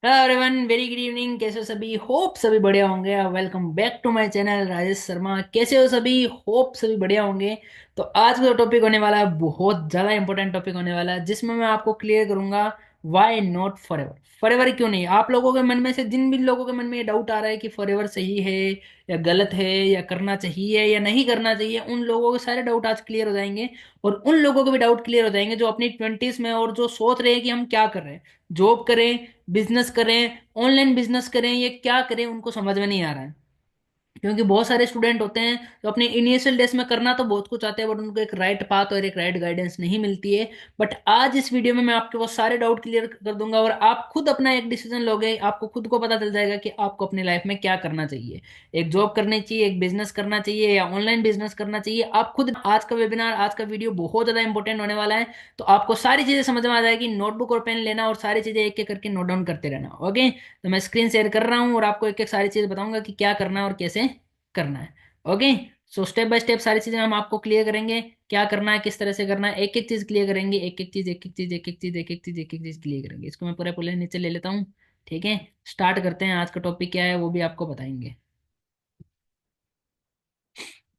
Hello everyone, very good evening. कैसे हो सभी? होप सभी बढ़िया होंगे। Welcome back to my channel Rajesh Sharma. कैसे हो सभी? होप सभी बढ़िया होंगे। तो आज का जो टॉपिक होने वाला है बहुत ज़्यादा इंपॉर्टेंट टॉपिक होने वाला है, जिसमें मैं आपको क्लियर करूंगा why not forever. Forever क्यों नहीं? आप लोगों के मन में से जिन भी लोगों के मन में ये डाउट आ रहा है कि फॉर एवर सही है या गलत है, या करना चाहिए या नहीं करना चाहिए, उन लोगों के सारे डाउट आज क्लियर हो जाएंगे। और उन लोगों के भी डाउट क्लियर हो जाएंगे जो अपनी ट्वेंटीज में और जो सोच रहे हैं कि हम क्या कर रहे हैं, जॉब करें, बिजनेस करें, ऑनलाइन बिजनेस करें, ये क्या करें, उनको समझ में नहीं आ रहा है। क्योंकि बहुत सारे स्टूडेंट होते हैं जो अपने इनिशियल डेज में करना तो बहुत कुछ आते हैं, बट उनको एक राइट पाथ और एक राइट गाइडेंस नहीं मिलती है। बट आज इस वीडियो में मैं आपके वो सारे डाउट क्लियर कर दूंगा और आप खुद अपना एक डिसीजन लोगे। आपको खुद को पता चल जाएगा कि आपको अपनी लाइफ में क्या करना चाहिए। एक जॉब करनी चाहिए, एक बिजनेस करना चाहिए, या ऑनलाइन बिजनेस करना चाहिए। आप खुद, आज का वेबिनार, आज का वीडियो बहुत ज्यादा इंपॉर्टेंट होने वाला है। तो आपको सारी चीजें समझ में आ जाएगी। नोटबुक और पेन लेना और सारी चीजें एक एक करके नोट डाउन करते रहना। ओके, तो मैं स्क्रीन शेयर कर रहा हूँ और आपको एक एक सारी चीज बताऊंगा कि क्या करना है और कैसे करना है। Okay, so step by step सारी चीजें हम आपको क्लियर करेंगे। क्या करना है, किस तरह से करना है, एक एक चीज क्लियर करेंगे। एक एक चीज, एक एक चीज, एक एक चीज, एक एक चीज, एक एक चीज क्लियर करेंगे। इसको मैं पूरे पूरे नीचे ले लेता हूँ। ठीक है, स्टार्ट करते हैं। आज का टॉपिक क्या है वो भी आपको बताएंगे।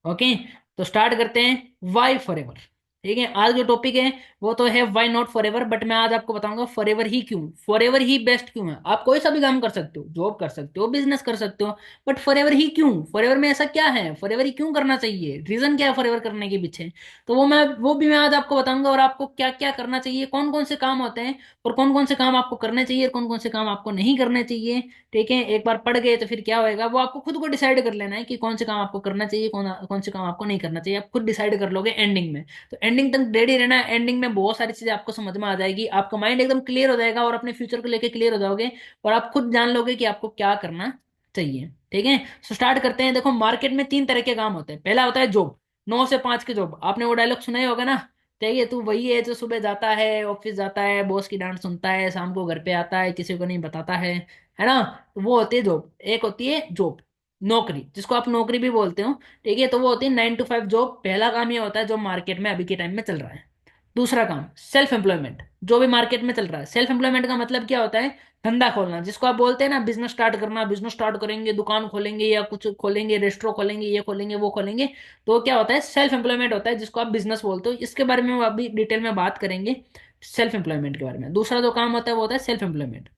ओके, तो स्टार्ट करते हैं। Why forever. ठीक है, आज जो टॉपिक है वो तो है why not forever, but मैं आज आपको बताऊंगा फॉर एवर ही क्यों, फॉर एवर ही बेस्ट क्यों है। आप कोई सा भी काम कर सकते हो, जॉब कर सकते हो, बिजनेस कर सकते हो, बट फॉर एवर ही क्यों? फॉर एवर में ऐसा क्या है? फॉर एवर ही क्यों करना चाहिए? रीजन क्या है फॉर एवर करने के पीछे? तो वो भी मैं आज आपको बताऊंगा। और आपको क्या क्या करना चाहिए, कौन कौन से काम होते हैं, और कौन कौन से काम आपको करने चाहिए और कौन कौन से काम आपको नहीं करने चाहिए। ठीक है, एक बार पढ़ गए तो फिर क्या होएगा वो आपको खुद को डिसाइड कर लेना है कि कौन से काम आपको करना चाहिए, कौन कौन से काम आपको नहीं करना चाहिए। आप खुद डिसाइड कर लोगे एंडिंग में। तो एंडिंग तक रेडी रहना है। एंडिंग में बहुत सारी चीजें आपको समझ में आ जाएगी, आपका माइंड एकदम क्लियर हो जाएगा और अपने फ्यूचर को लेके क्लियर हो जाओगे। और आप खुद जान लोगे कि आपको क्या करना चाहिए। ठीक है, सो स्टार्ट करते हैं। देखो, मार्केट में तीन तरह के काम होते हैं। पहला होता है जॉब, 9 से 5 की जॉब। आपने वो डायलॉग सुना ही होगा ना। चाहिए तू वही है जो सुबह जाता है, ऑफिस जाता है, बॉस की डांट सुनता है, शाम को घर पे आता है, किसी को नहीं बताता है ना। तो वो होती है जॉब। एक होती है जॉब, नौकरी, जिसको आप नौकरी भी बोलते हो। ठीक है, तो वो होती है 9 to 5 जॉब। पहला काम ये होता है जो मार्केट में अभी के टाइम में चल रहा है। दूसरा काम सेल्फ एम्प्लॉयमेंट, जो भी मार्केट में चल रहा है। सेल्फ एम्प्लॉयमेंट का मतलब क्या होता है? धंधा खोलना, जिसको आप बोलते हैं ना बिजनेस स्टार्ट करना। बिजनेस स्टार्ट करेंगे, दुकान खोलेंगे या कुछ खोलेंगे, रेस्टोरेंट खोलेंगे, ये खोलेंगे, वो खोलेंगे। तो क्या होता है? सेल्फ एम्प्लॉयमेंट होता है, जिसको आप बिजनेस बोलते हो। इसके बारे में हम अभी डिटेल में बात करेंगे, सेल्फ एम्प्लॉयमेंट के बारे में। दूसरा जो काम होता है वो होता है सेल्फ एम्प्लॉयमेंट।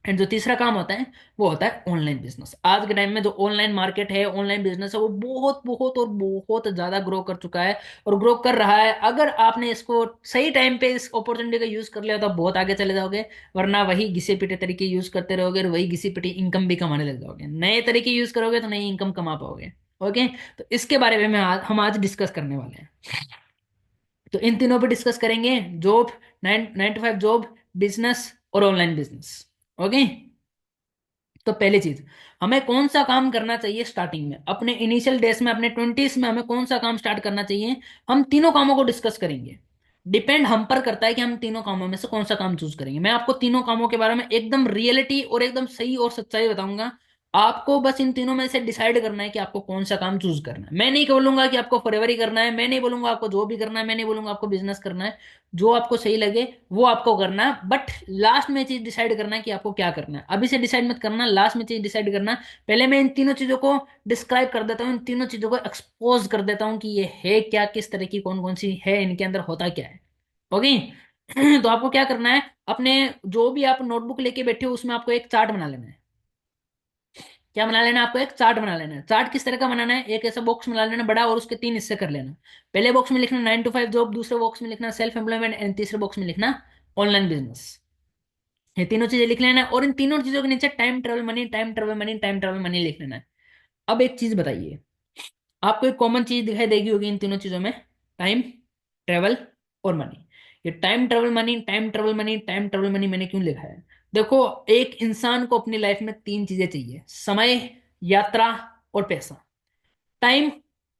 एंड जो तीसरा काम होता है वो होता है ऑनलाइन बिजनेस। आज के टाइम में जो ऑनलाइन मार्केट है, ऑनलाइन बिजनेस है, वो बहुत बहुत और बहुत ज्यादा ग्रो कर चुका है और ग्रो कर रहा है। अगर आपने इसको सही टाइम पे इस अपॉर्चुनिटी का यूज कर लिया तो आप बहुत आगे चले जाओगे। वरना वही घिसे पिटे तरीके यूज करते रहोगे और वही घिसी पिटी इनकम भी कमाने लग जाओगे। नए तरीके यूज करोगे तो नई इनकम कमा पाओगे। ओके, तो इसके बारे में हम आज डिस्कस करने वाले हैं। तो इन तीनों पे डिस्कस करेंगे। जॉब, 9 to 5 जॉब, बिजनेस और ऑनलाइन बिजनेस। ओके, तो पहली चीज, हमें कौन सा काम करना चाहिए स्टार्टिंग में, अपने इनिशियल डेज में, अपने ट्वेंटीज में हमें कौन सा काम स्टार्ट करना चाहिए। हम तीनों कामों को डिस्कस करेंगे। डिपेंड हम पर करता है कि हम तीनों कामों में से कौन सा काम चूज करेंगे। मैं आपको तीनों कामों के बारे में एकदम रियलिटी और एकदम सही और सच्चाई बताऊंगा। आपको बस इन तीनों में से डिसाइड करना है कि आपको कौन सा काम चूज करना है। मैं नहीं बोलूंगा कि आपको फॉरएवर ही करना है, मैं नहीं बोलूंगा आपको जो भी करना है, मैं नहीं बोलूंगा आपको बिजनेस करना है। जो आपको सही लगे वो आपको करना है, बट लास्ट में चीज डिसाइड करना है कि आपको क्या करना है। अभी से डिसाइड मत करना, लास्ट में चीज डिसाइड करना। पहले मैं इन तीनों चीजों को डिस्क्राइब कर देता हूँ, इन तीनों चीजों को एक्सपोज कर देता हूँ कि ये है क्या, किस तरह की, कौन कौन सी है, इनके अंदर होता क्या है। ओके, तो आपको क्या करना है, अपने जो भी आप नोटबुक लेके बैठे हो उसमें आपको एक चार्ट बना लेना है। क्या बना लेना है? आपको एक चार्ट बना लेना है। चार्ट किस तरह का बनाना है? एक ऐसा बॉक्स बना लेना बड़ा और उसके तीन हिस्से कर लेना। पहले बॉक्स में लिखना 9 to 5 जॉब, दूसरे बॉक्स में लिखना सेल्फ एम्प्लॉयमेंट, एंड तीसरे बॉक्स में लिखना ऑनलाइन बिजनेस। ये तीनों चीजें लिख लेना है और इन तीनों चीजों के नीचे time travel money, time travel money, time travel money लिख लेना है। अब एक चीज बताइए, आपको एक कॉमन चीज दिखाई देगी होगी इन तीनों चीजों में, टाइम, ट्रेवल और मनी। ये time travel money, time travel money, time travel money मैंने क्यों लिखा है? देखो, एक इंसान को अपनी लाइफ में तीन चीजें चाहिए: समय, यात्रा और पैसा। Time,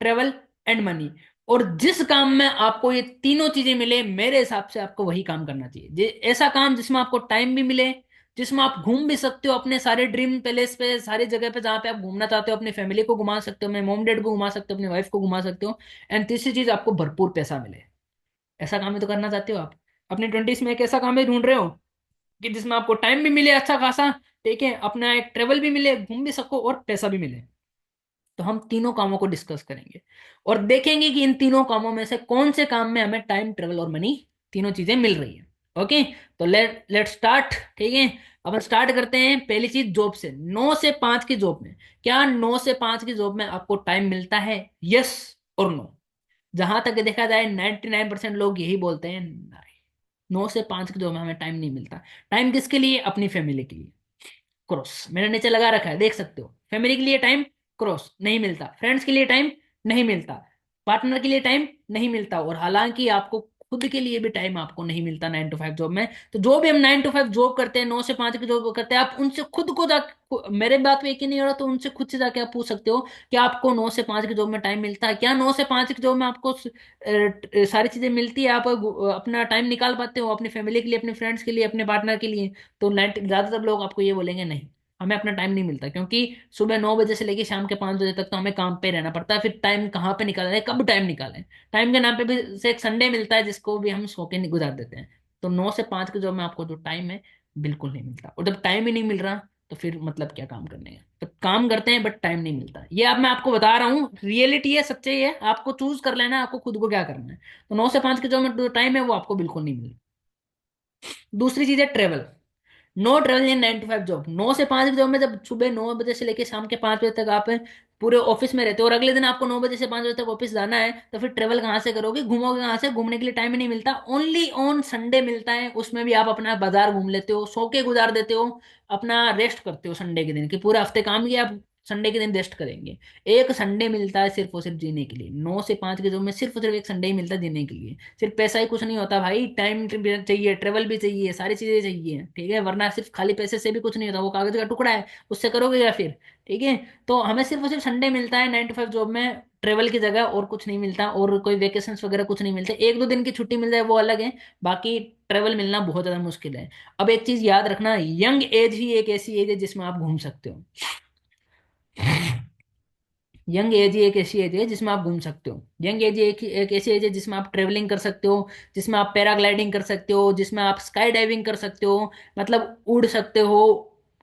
travel and money. और जिस काम में आपको ये तीनों चीजें मिले, मेरे हिसाब से आपको वही काम करना चाहिए। ऐसा काम जिसमें आपको टाइम भी मिले, जिसमें आप घूम भी सकते हो अपने सारे ड्रीम पैलेस पे, सारी जगह पे जहां पे आप घूमना चाहते हो, अपनी फैमिली को घुमा सकते हो, अपने मॉम डैड को घुमा सकते हो, अपनी वाइफ को घुमा सकते हो। एंड तीसरी चीज, आपको भरपूर पैसा मिले। ऐसा काम ही तो करना चाहते हो आप। अपने ट्वेंटीज में एक ऐसा काम ही ढूंढ रहे हो कि जिसमें आपको टाइम भी मिले अच्छा खासा, ठीक है, अपना एक ट्रेवल भी मिले, घूम भी सको और पैसा भी मिले। तो हम तीनों कामों को डिस्कस करेंगे और देखेंगे कि इन तीनों कामों में से कौन से काम में हमें टाइम, ट्रेवल और मनी तीनों चीजें मिल रही है। ओके, तो लेट स्टार्ट, ठीक है। अपन स्टार्ट करते हैं पहली चीज जॉब से। 9 से 5 की जॉब में, क्या 9 से 5 की जॉब में आपको टाइम मिलता है? यस और नो? जहां तक देखा जाए 99% लोग यही बोलते हैं, नहीं, 9 से 5 की जॉब में हमें टाइम नहीं मिलता। टाइम किसके लिए? अपनी फैमिली के लिए। क्रॉस मैंने नीचे लगा रखा है, देख सकते हो। फैमिली के लिए टाइम, क्रॉस, नहीं मिलता। फ्रेंड्स के लिए टाइम नहीं मिलता। पार्टनर के लिए टाइम नहीं मिलता। और हालांकि आपको खुद के लिए भी टाइम आपको नहीं मिलता 9 to 5 जॉब में। तो जो भी हम 9 to 5 जॉब करते हैं, 9 से 5 की जॉब करते हैं, आप उनसे खुद को जा, मेरे बात पे यकीन नहीं हो रहा तो उनसे खुद से जाके आप पूछ सकते हो कि आपको 9 से 5 की जॉब में टाइम मिलता है क्या? 9 से 5 की जॉब में आपको सारी चीजें मिलती है? आप अपना टाइम निकाल पाते हो अपनी फैमिली के लिए, अपने फ्रेंड्स के लिए, अपने पार्टनर के लिए? तो 90 ज्यादातर लोग आपको ये बोलेंगे नहीं, हमें अपना टाइम नहीं मिलता, क्योंकि सुबह 9 बजे से लेकर शाम के 5 बजे तक तो हमें काम पे रहना पड़ता है। फिर टाइम कहाँ पे निकाला है, कब टाइम निकालें? टाइम के नाम पे भी से एक संडे मिलता है जिसको भी हम सो के गुजार देते हैं। तो 9 से 5 के जॉब में आपको जो टाइम है बिल्कुल नहीं मिलता। और जब टाइम ही नहीं मिल रहा तो फिर मतलब क्या काम करने का? तो काम करते हैं बट टाइम नहीं मिलता। ये अब मैं आपको बता रहा हूँ, रियलिटी है, सच्चाई है, आपको चूज कर लेना है आपको खुद को क्या करना है। तो 9 से 5 के जॉब में जो टाइम है वो आपको बिल्कुल नहीं मिल रहा। दूसरी चीज है travel. No travel in 9 to 5 job. 9 से 5 की जॉब में जब सुबह 9 बजे से लेकर शाम के 5 बजे तक आप पूरे ऑफिस में रहते हो और अगले दिन आपको 9 बजे से 5 बजे तक ऑफिस जाना है, तो फिर ट्रेवल कहाँ से करोगे? घूमोगे कहाँ से? घूमने के लिए टाइम ही नहीं मिलता। ओनली ऑन संडे मिलता है, उसमें भी आप अपना बाजार घूम लेते हो, सो के गुजार देते हो, अपना रेस्ट करते हो संडे के दिन, कि पूरे हफ्ते काम किया, आप संडे के दिन रेस्ट करेंगे। एक संडे मिलता है सिर्फ और सिर्फ जीने के लिए। 9 से 5 के जॉब में सिर्फ और सिर्फ एक संडे ही मिलता है जीने के लिए। सिर्फ पैसा ही कुछ नहीं होता भाई, टाइम चाहिए, ट्रेवल भी चाहिए, सारी चीजें चाहिए, ठीक है, वरना सिर्फ खाली पैसे से भी कुछ नहीं होता, वो कागज का टुकड़ा है, उससे करोगे या फिर? ठीक है। तो हमें सिर्फ और सिर्फ संडे मिलता है 9 to 5 जॉब में, ट्रेवल की जगह और कुछ नहीं मिलता, और कोई वेकेशन वगैरह कुछ नहीं मिलते। 1 2 दिन की छुट्टी मिल जाए वो अलग है, बाकी ट्रेवल मिलना बहुत ज्यादा मुश्किल है। अब एक चीज याद रखना, यंग एज ही एक ऐसी एज है जिसमें आप घूम सकते हो। यंग एज ही एक ऐसी एज है जिसमें आप घूम सकते हो। यंग एज एक ऐसी एज है जिसमें आप ट्रेवलिंग कर सकते हो, जिसमें आप पैराग्लाइडिंग कर सकते हो, जिसमें आप स्काई डाइविंग कर सकते हो, मतलब उड़ सकते हो,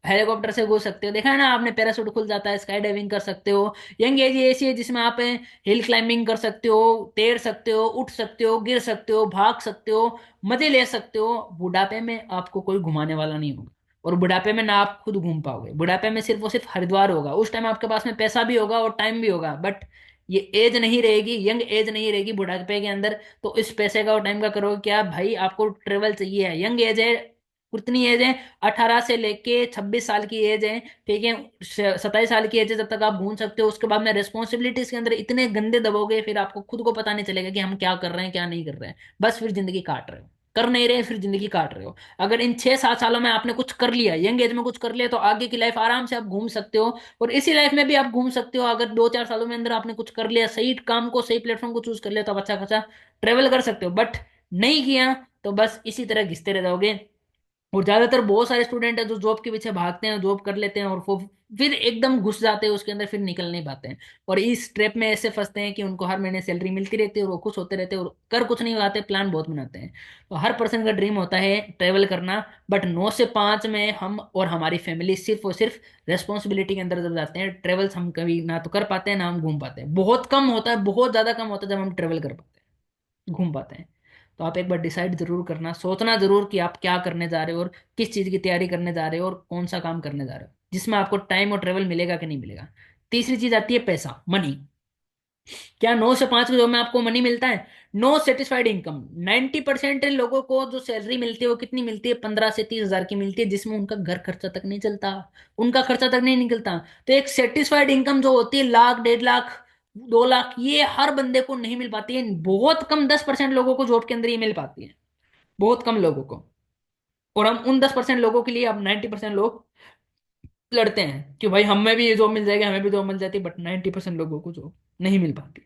हेलीकॉप्टर से घूम सकते हो, देखा है ना आपने, पैराशूट खुल जाता है, स्काई डाइविंग कर सकते हो। यंग एज ऐसी है जिसमें आप हिल क्लाइंबिंग कर सकते हो, तैर सकते हो, उठ सकते हो, गिर सकते हो, भाग सकते हो, मजे ले सकते हो। बुढ़ापे में आपको कोई घुमाने वाला नहीं होगा, और बुढ़ापे में ना आप खुद घूम पाओगे। बुढ़ापे में सिर्फ और सिर्फ हरिद्वार होगा, उस टाइम आपके पास में पैसा भी होगा और टाइम भी होगा, बट ये एज नहीं रहेगी, यंग एज नहीं रहेगी बुढ़ापे के अंदर। तो इस पैसे का और टाइम का करोगे क्या भाई? आपको ट्रेवल चाहिए है, यंग एज है, कितनी एज है? 18 से लेके 26 साल की एज है, ठीक है, 27 साल की एज है, जब तक आप घूम सकते हो। उसके बाद में रेस्पॉन्सिबिलिटीज के अंदर इतने गंदे दबोगे, फिर आपको खुद को पता नहीं चलेगा कि हम क्या कर रहे हैं क्या नहीं कर रहे हैं, बस फिर जिंदगी काट रहे हो, कर नहीं रहे, फिर जिंदगी काट रहे हो। अगर इन 6 7 सालों में आपने कुछ कर लिया, यंग एज में कुछ कर लिया, तो आगे की लाइफ आराम से आप घूम सकते हो। और इसी लाइफ में भी आप घूम सकते हो, अगर 2 4 सालों में अंदर आपने कुछ कर लिया, सही काम को, सही प्लेटफॉर्म को चूज कर लिया, तो आप अच्छा खासा ट्रेवल कर सकते हो। बट नहीं किया तो बस इसी तरह घिसते रह जाओगे। और ज्यादातर बहुत सारे स्टूडेंट हैं जो जॉब के पीछे भागते हैं, जॉब कर लेते हैं और वो फिर एकदम घुस जाते हैं उसके अंदर, फिर निकल नहीं पाते हैं। और इस ट्रैप में ऐसे फंसते हैं कि उनको हर महीने सैलरी मिलती रहती है और वो खुश होते रहते हैं और कर कुछ नहीं पाते, प्लान बहुत बनाते हैं। तो हर पर्सन का ड्रीम होता है ट्रेवल करना, बट 9 से 5 में हम और हमारी फैमिली सिर्फ और सिर्फ रेस्पॉन्सिबिलिटी के अंदर जब जाते हैं, ट्रेवल्स हम कभी ना तो कर पाते हैं ना हम घूम पाते हैं। बहुत कम होता है, बहुत ज्यादा कम होता है जब हम ट्रेवल कर पाते हैं, घूम पाते हैं। तो आप एक बार डिसाइड जरूर करना, सोचना जरूर कि आप क्या करने जा रहे हो और किस चीज की तैयारी करने जा रहे हो और कौन सा काम करने जा रहे हो जिसमें आपको टाइम और ट्रेवल मिलेगा कि नहीं मिलेगा। तीसरी चीज आती है पैसा, मनी। क्या 9 से 5 की जॉब में आपको मनी मिलता है? No satisfied income. 90% लोगों को जो सैलरी मिलती है वो कितनी मिलती है? 15 से 30 हजार की मिलती है, जिसमें उनका घर खर्चा तक नहीं चलता, उनका खर्चा तक नहीं निकलता। तो एक सेटिस्फाइड इनकम जो होती है, 1 लाख 1.5 लाख 2 लाख, ये हर बंदे को नहीं मिल पाती है। बहुत कम 10% लोगों को जॉब के अंदर ये मिल पाती है, बहुत कम लोगों को। और हम उन 10% लोगों के लिए अब 90% लोग लड़ते हैं कि भाई हमें भी ये जॉब मिल जाएगी, हमें भी जॉब मिल जाती है, बट 90% लोगों को जॉब नहीं मिल पाती।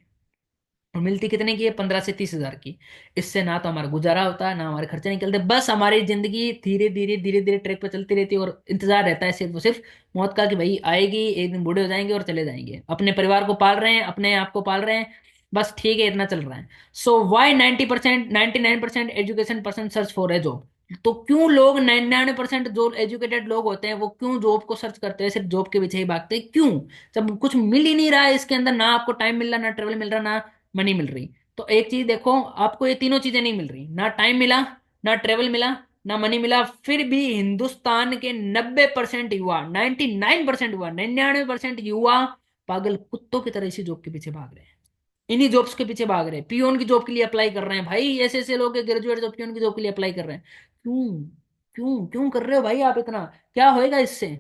और मिलती कितने की है? 15 से 30 हजार की। इससे ना तो हमारा गुजारा होता है ना हमारे खर्चे निकलते, बस हमारी जिंदगी धीरे धीरे धीरे धीरे ट्रैक पर चलती रहती है और इंतजार रहता है सिर्फ और सिर्फ मौत का, कि भाई आएगी एक दिन, बूढ़े हो जाएंगे और चले जाएंगे, अपने परिवार को पाल रहे हैं, अपने आप को पाल रहे हैं, बस ठीक है, इतना चल रहा है। So why 90% 99% education person search for a job? तो क्यों लोग 99% जो एजुकेटेड लोग होते हैं वो क्यों जॉब को सर्च करते हैं, सिर्फ जॉब के पीछे ही भागते हैं, क्यों? जब कुछ मिल ही नहीं रहा है इसके अंदर, ना आपको टाइम मिल रहा, ना ट्रेवल मिल रहा, ना मनी मिल रही। तो एक चीज देखो, आपको ये तीनों चीजें नहीं मिल रही, ना टाइम मिला, ना ट्रेवल मिला, ना मनी मिला, फिर भी हिंदुस्तान के 90% युवा, 99% युवा, 99% युवा पागल कुत्तों की तरह इसी जॉब के पीछे भाग रहे हैं, इन्हीं जॉब्स के पीछे भाग रहे हैं, पियोन की जॉब के लिए अप्लाई कर रहे हैं भाई, ऐसे ऐसे लोग ग्रेजुएट जॉब, पियोन की जॉब के लिए अप्लाई कर रहे हैं। क्यों? क्यों क्यों कर रहे हो भाई आप इतना? क्या होएगा इससे?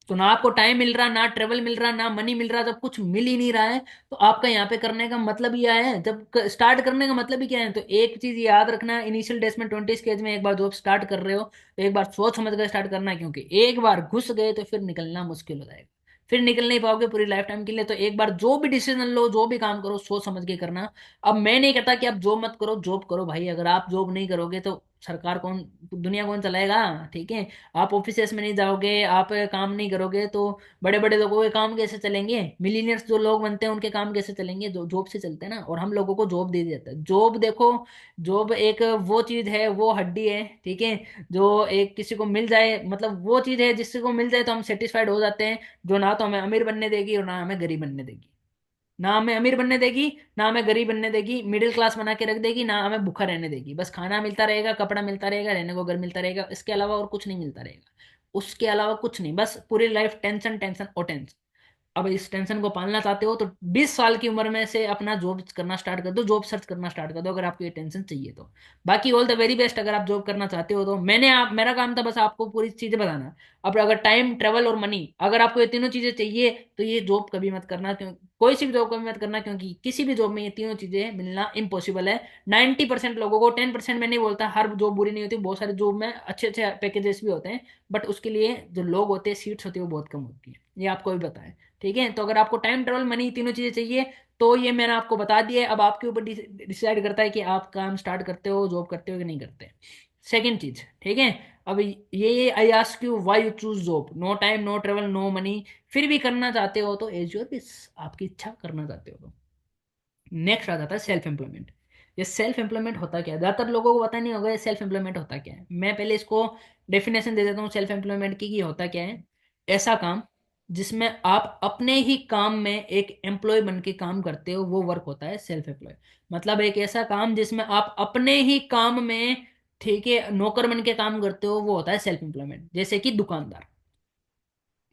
तो ना आपको टाइम मिल रहा, ना ट्रेवल मिल रहा, ना मनी मिल रहा, जब कुछ मिल ही नहीं रहा है, तो आपका यहाँ पे करने का मतलब ही है, जब स्टार्ट करने का मतलब ही क्या है? तो एक चीज याद रखना, इनिशियल डेज में 20 के एज में एक बार जॉब स्टार्ट कर रहे हो तो एक बार सोच समझ कर स्टार्ट करना है, क्योंकि एक बार घुस गए तो फिर निकलना मुश्किल हो जाएगा, फिर निकल नहीं पाओगे पूरी लाइफ टाइम के लिए। तो एक बार जो भी डिसीजन लो, जो भी काम करो, सोच समझ के करना। अब मैं नहीं कहता कि आप जॉब मत करो, जॉब करो भाई, अगर आप जॉब नहीं करोगे तो सरकार कौन, दुनिया कौन चलाएगा? ठीक है, आप ऑफिसेस में नहीं जाओगे, आप काम नहीं करोगे, तो बड़े बड़े लोगों के काम कैसे चलेंगे? मिलीनियर्स जो लोग बनते हैं उनके काम कैसे चलेंगे? जो जॉब से चलते हैं ना, और हम लोगों को जॉब दे दिया जाता है। जॉब देखो, जॉब एक वो चीज है, वो हड्डी है, ठीक है, जो एक किसी को मिल जाए, मतलब वो चीज है जिससे को मिल जाए तो हम सेटिस्फाइड हो जाते हैं, जो ना तो हमें अमीर बनने देगी और ना हमें गरीब बनने देगी, ना हमें अमीर बनने देगी, ना हमें गरीब बनने देगी, मिडिल क्लास बना के रख देगी, ना हमें भूखा रहने देगी, बस खाना मिलता रहेगा, कपड़ा मिलता रहेगा, रहने को घर मिलता रहेगा, इसके अलावा और कुछ नहीं मिलता रहेगा, उसके अलावा कुछ नहीं, बस पूरी लाइफ टेंशन टेंशन और टेंशन। अब इस टेंशन को पालना चाहते हो तो 20 साल की उम्र में से अपना जॉब करना स्टार्ट कर दो, जॉब सर्च करना स्टार्ट कर दो, अगर आपको ये टेंशन चाहिए तो। बाकी ऑल द वेरी बेस्ट, अगर आप जॉब करना चाहते हो तो। मेरा काम था बस आपको पूरी चीजें बताना। अब अगर टाइम, ट्रेवल और मनी, अगर आपको ये तीनों चीजें चाहिए तो ये जॉब कभी मत करना, क्यों? कोई सी भी जॉब कभी मत करना, क्योंकि किसी भी जॉब में ये तीनों चीजें मिलना इम्पॉसिबल है। 90% लोगों को, 10% में नहीं बोलता, हर जॉब बुरी नहीं होती, बहुत सारे जॉब में अच्छे अच्छे पैकेजेस भी होते हैं, बट उसके लिए जो लोग होते हैं, सीट्स होती है, वो बहुत कम होती है, ये आपको भी पता है। ठीक है, तो अगर आपको टाइम, ट्रेवल, मनी, तीनों चीजें चाहिए तो ये मैंने आपको बता दिया है। अब आपके ऊपर डिसाइड करता है कि आप काम स्टार्ट करते हो, जॉब करते हो कि नहीं करते। सेकंड चीज, ठीक है, अब ये I ask you why you choose job, no time, no travel, no money, फिर भी करना चाहते हो तो एज योर विश, आपकी इच्छा, करना चाहते हो तो। नेक्स्ट आ जाता है सेल्फ एम्प्लॉयमेंट। ये सेल्फ एम्प्लॉयमेंट होता क्या है? ज्यादातर लोगों को पता नहीं होगा ये सेल्फ एम्प्लॉयमेंट होता क्या है। मैं पहले इसको डेफिनेशन दे देता हूँ सेल्फ एम्प्लॉयमेंट की, कि होता क्या है। ऐसा काम जिसमें आप अपने ही काम में एक एम्प्लॉय बन के काम करते हो, वो वर्क होता है सेल्फ एम्प्लॉय। मतलब एक ऐसा काम जिसमें आप अपने ही काम में, ठीक है, नौकर बन के काम करते हो, वो होता है सेल्फ एम्प्लॉयमेंट। जैसे कि दुकानदार,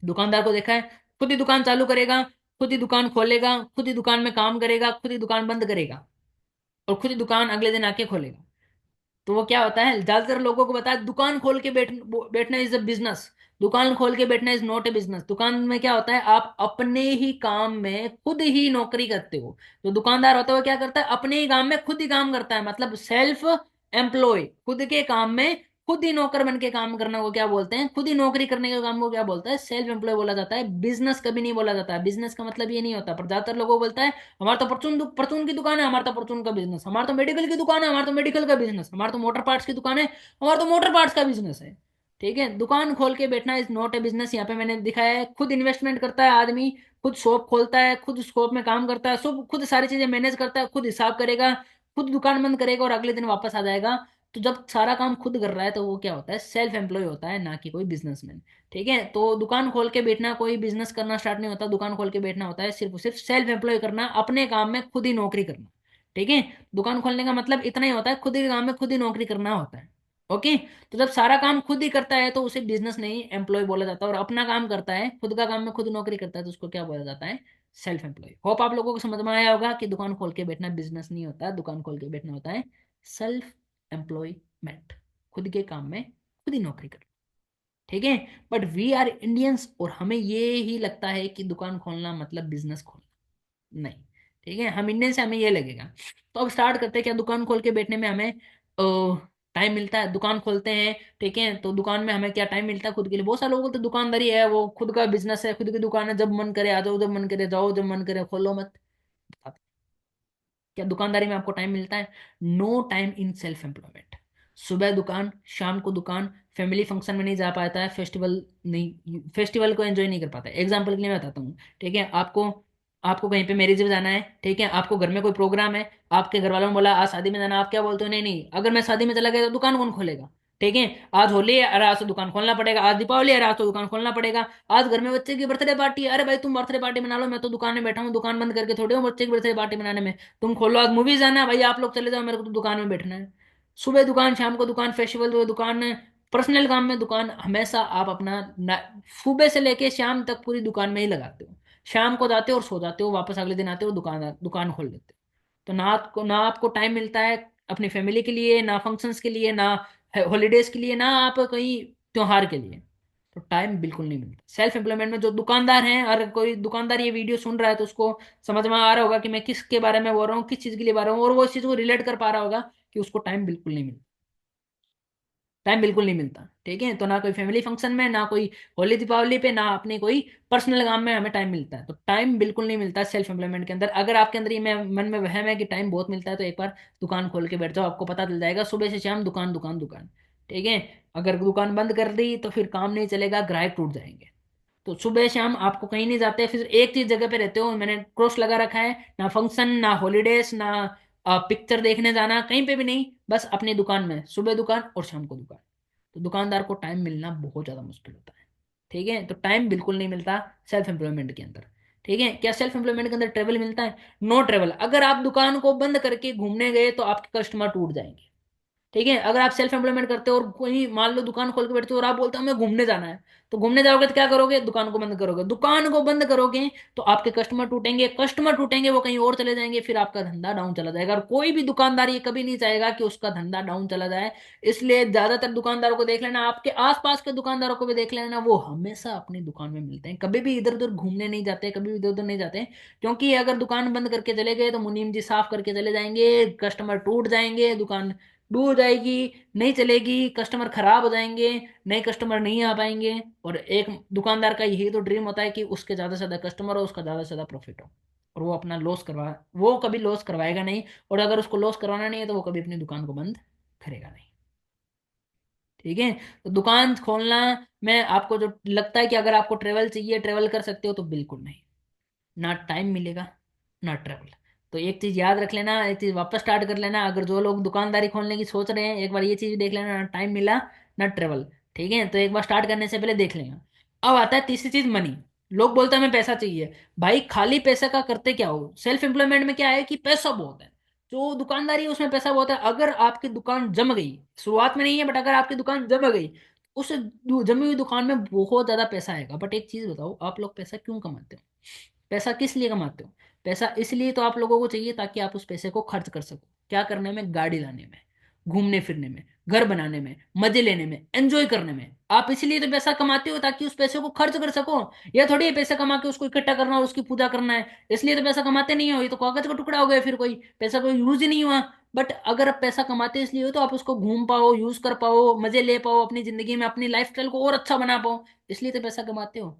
दुकानदार को देखा है, खुद ही दुकान चालू करेगा, खुद ही दुकान खोलेगा, खुद ही दुकान में काम करेगा, खुद ही दुकान बंद करेगा, और खुद ही दुकान अगले दिन आके खोलेगा। तो वो क्या होता है, ज्यादातर लोगों को बताया दुकान खोल के बैठना इज अ बिजनेस, दुकान खोल के बैठना इज नॉट ए बिजनेस। दुकान में क्या होता है, आप अपने ही काम में खुद ही नौकरी करते हो। जो दुकानदार होता है वो क्या करता है, अपने ही काम में खुद ही काम करता है, मतलब सेल्फ एम्प्लॉय, खुद के काम में खुद ही नौकर बन के काम करना को क्या बोलते हैं, खुद ही नौकरी करने के काम को क्या बोलता है, सेल्फ एम्प्लॉय बोला जाता है। बिजनेस कभी नहीं बोला जाता है, बिजनेस का मतलब ये नहीं होता, पर ज्यादातर लोगों को बोलता है हमारा तो परचून परचून की दुकान है, हमारा तो परचून का बिजनेस, हमारा तो मेडिकल की दुकान है, हमारा तो मेडिकल का बिजनेस, हमारा तो मोटर पार्ट्स की दुकान है, हमारा तो मोटर पार्ट्स का बिजनेस है। ठीक है, दुकान खोल के बैठना इज नॉट ए बिजनेस। यहाँ पे मैंने दिखाया है, खुद इन्वेस्टमेंट करता है आदमी, खुद शॉप खोलता है, खुद शॉप में काम करता है, सब खुद सारी चीजें मैनेज करता है, खुद हिसाब करेगा, खुद दुकान बंद करेगा और अगले दिन वापस आ जाएगा। तो जब सारा काम खुद कर रहा है तो वो क्या होता है, सेल्फ एम्प्लॉय होता है, ना कि कोई बिजनेसमैन। ठीक है, तो दुकान खोल के बैठना, कोई बिजनेस करना स्टार्ट नहीं होता, दुकान खोल के बैठना होता है सिर्फ और सिर्फ सेल्फ एम्प्लॉय करना, अपने काम में खुद ही नौकरी करना। ठीक है, दुकान खोलने का मतलब इतना ही होता है, खुद ही काम में खुद ही नौकरी करना होता है। ओके, तो जब सारा काम खुद ही करता है तो उसे बिजनेस नहीं, एम्प्लॉय बोला जाता है, और अपना काम करता है, खुद का काम में खुद नौकरी करता है, तो उसको क्या बोला जाता है, सेल्फ एम्प्लॉय। होप आप लोगों को समझ में आया होगा कि दुकान खोल के बैठना बिजनेस नहीं होता, दुकान खोल के बैठना होता है सेल्फ एम्प्लॉयमेंट, खुद के काम में खुद ही नौकरी करना। ठीक है, बट वी आर इंडियंस और हमें ये ही लगता है कि दुकान खोलना मतलब बिजनेस खोलना, नहीं। ठीक है, हम इंडियन से हमें ये लगेगा। तो अब स्टार्ट करते हैं, क्या दुकान खोल के बैठने में हमें टाइम मिलता है? दुकान खोलते हैं, ठीक है, तो दुकान में हमें क्या टाइम मिलता है खुद के लिए? बहुत सारे लोगों को तो दुकानदारी है, वो खुद का बिजनेस है, खुद की दुकान है, जब मन करे आ जाओ, जब मन करे जाओ, जब मन करे खोलो मत। क्या दुकानदारी में आपको टाइम मिलता है? No time in self employment. सुबह दुकान, शाम को दुकान, फैमिली फंक्शन में नहीं जा पाता है, फेस्टिवल नहीं, फेस्टिवल को एंजॉय नहीं कर पाता है। एग्जाम्पल के लिए मैं बताता हूँ, ठीक है, आपको आपको कहीं पे मैरिज में जाना है, ठीक है, आपको घर में कोई प्रोग्राम है, आपके घर वालों ने बोला आज शादी में जाना, आप क्या बोलते हो, नहीं नहीं, अगर मैं शादी में चला गया तो दुकान कौन खोलेगा? ठीक है। आज होली है, अरे आज तो दुकान खोलना पड़ेगा। आज दीपावली है, अरे आज तो दुकान खोलना पड़ेगा। आज घर में बच्चे की बर्थडे पार्टी है, अरे भाई तुम बर्थडे पार्टी मना लो, मैं तो दुकान में बैठा हूँ, दुकान बंद करके थोड़ी हूँ बच्चे की बर्थडे पार्टी मनाने में। तुम खोलो। आज मूवी जाना है भाई, आप लोग चले जाओ, मेरे को तो दुकान में बैठना है। सुबह दुकान, शाम को दुकान, फेस्टिवल जो दुकान, पर्सनल काम में दुकान, हमेशा आप अपना सुबह से लेके शाम तक पूरी दुकान में ही लगाते हो। शाम को जाते हो और सो जाते हो, वापस अगले दिन आते हो, दुकान दुकान खोल देते हो। तो ना आपको टाइम मिलता है अपनी फैमिली के लिए, ना फंक्शंस के लिए, ना हॉलीडेज के लिए, ना आप कहीं त्योहार के लिए। तो टाइम बिल्कुल नहीं मिलता। सेल्फ एम्प्लॉयमेंट में जो दुकानदार हैं, अगर कोई दुकानदार ये वीडियो सुन रहा है तो उसको समझ में आ रहा होगा कि मैं किसके बारे में बोल रहा हूँ, किस चीज के लिए बोल रहा हूँ, और वो इस चीज को रिलेट कर पा रहा होगा कि उसको टाइम बिल्कुल नहीं मिलता। टाइम बिल्कुल नहीं मिलता। ठीक है। तो ना कोई फैमिली फंक्शन में, ना कोई होली दीपावली पे, ना अपने कोई पर्सनल काम में हमें टाइम मिलता है। तो टाइम बिल्कुल नहीं मिलता सेल्फ एम्प्लॉयमेंट के अंदर। अगर आपके अंदर ये मन में वहम है कि टाइम बहुत मिलता है, तो एक बार दुकान खोल के बैठ जाओ, आपको पता चल जाएगा सुबह से शाम दुकान दुकान दुकान। ठीक है। अगर दुकान बंद कर दी तो फिर काम नहीं चलेगा, ग्राहक टूट जाएंगे। तो सुबह शाम आपको कहीं नहीं जाते, फिर एक चीज जगह पे रहते हो, मैंने क्रॉस लगा रखा है, ना फंक्शन, ना हॉलीडेज, ना पिक्चर देखने जाना, कहीं पे भी नहीं, बस अपनी दुकान में, सुबह दुकान और शाम को दुकान। तो दुकानदार को टाइम मिलना बहुत ज्यादा मुश्किल होता है। ठीक है। तो टाइम बिल्कुल नहीं मिलता सेल्फ एम्प्लॉयमेंट के अंदर। ठीक है। क्या सेल्फ एम्प्लॉयमेंट के अंदर ट्रेवल मिलता है? No travel. अगर आप दुकान को बंद करके घूमने गए तो आपके कस्टमर टूट जाएंगे। ठीक है। अगर आप सेल्फ एम्प्लॉयमेंट करते हो और कोई मान लो दुकान खोल के बैठते हो और आप बोलते हो हमें घूमने जाना है, तो घूमने जाओगे तो क्या करोगे? दुकान को बंद करोगे। दुकान को बंद करोगे तो आपके कस्टमर टूटेंगे, कस्टमर टूटेंगे, वो कहीं और चले जाएंगे, फिर आपका धंधा डाउन चला जाएगा। और कोई भी दुकानदार ये कभी नहीं चाहेगा कि उसका धंधा डाउन चला जाए। इसलिए ज्यादातर दुकानदारों को देख लेना, आपके आसपास के दुकानदारों को भी देख लेना, वो हमेशा अपनी दुकान में मिलते हैं, कभी भी इधर उधर घूमने नहीं जाते, कभी भी इधर उधर नहीं जाते। क्योंकि अगर दुकान बंद करके चले गए तो मुनीम जी साफ करके चले जाएंगे, कस्टमर टूट जाएंगे, दुकान डूब जाएगी, नहीं चलेगी, कस्टमर खराब हो जाएंगे, नए कस्टमर नहीं आ पाएंगे। और एक दुकानदार का यही तो ड्रीम होता है कि उसके ज्यादा से ज्यादा कस्टमर हो, उसका ज्यादा से ज्यादा प्रॉफिट हो, और वो अपना लॉस करवा, वो कभी लॉस करवाएगा नहीं। और अगर उसको लॉस करवाना नहीं है तो वो कभी अपनी दुकान को बंद करेगा नहीं। ठीक है। तो दुकान खोलना में आपको जो लगता है कि अगर आपको ट्रेवल चाहिए, ट्रेवल कर सकते हो, तो बिल्कुल नहीं। ना टाइम मिलेगा, ना ट्रेवल। तो एक चीज याद रख लेना, एक चीज वापस स्टार्ट कर लेना, अगर जो लोग दुकानदारी खोलने की सोच रहे हैं, एक बार ये चीज देख लेना, ना टाइम मिला, ना ट्रेवल। ठीक है। तो एक बार स्टार्ट करने से पहले देख लेना। अब आता है तीसरी चीज, मनी। लोग बोलते हैं हमें पैसा चाहिए। भाई खाली पैसे का करते क्या हो? सेल्फ एम्प्लॉयमेंट में क्या है कि पैसा बहुत है। जो दुकानदारी है उसमें पैसा बहुत है। अगर आपकी दुकान जम गई, शुरुआत में नहीं है बट अगर आपकी दुकान जम गई, उस जमी हुई दुकान में बहुत ज्यादा पैसा आएगा। बट एक चीज बताओ, आप लोग पैसा क्यों कमाते हो? पैसा किस लिए कमाते हो? पैसा इसलिए तो आप लोगों को चाहिए ताकि आप उस पैसे को खर्च कर सको। क्या करने में? गाड़ी लाने में, घूमने फिरने में, घर बनाने में, मजे लेने में, एंजॉय करने में। आप इसलिए तो पैसा कमाते हो ताकि उस पैसे को खर्च कर सको। या थोड़ी ये पैसा कमा के उसको इकट्ठा करना और उसकी पूजा करना है, इसलिए तो पैसा कमाते नहीं हो। ये तो कागज का टुकड़ा हो गया, फिर कोई पैसा कोई यूज ही नहीं हुआ। बट अगर आप पैसा कमाते इसलिए हो तो आप उसको घूम पाओ, यूज कर पाओ, मजे ले पाओ, अपनी जिंदगी में अपनी लाइफस्टाइल को और अच्छा बना पाओ, इसलिए तो पैसा कमाते हो।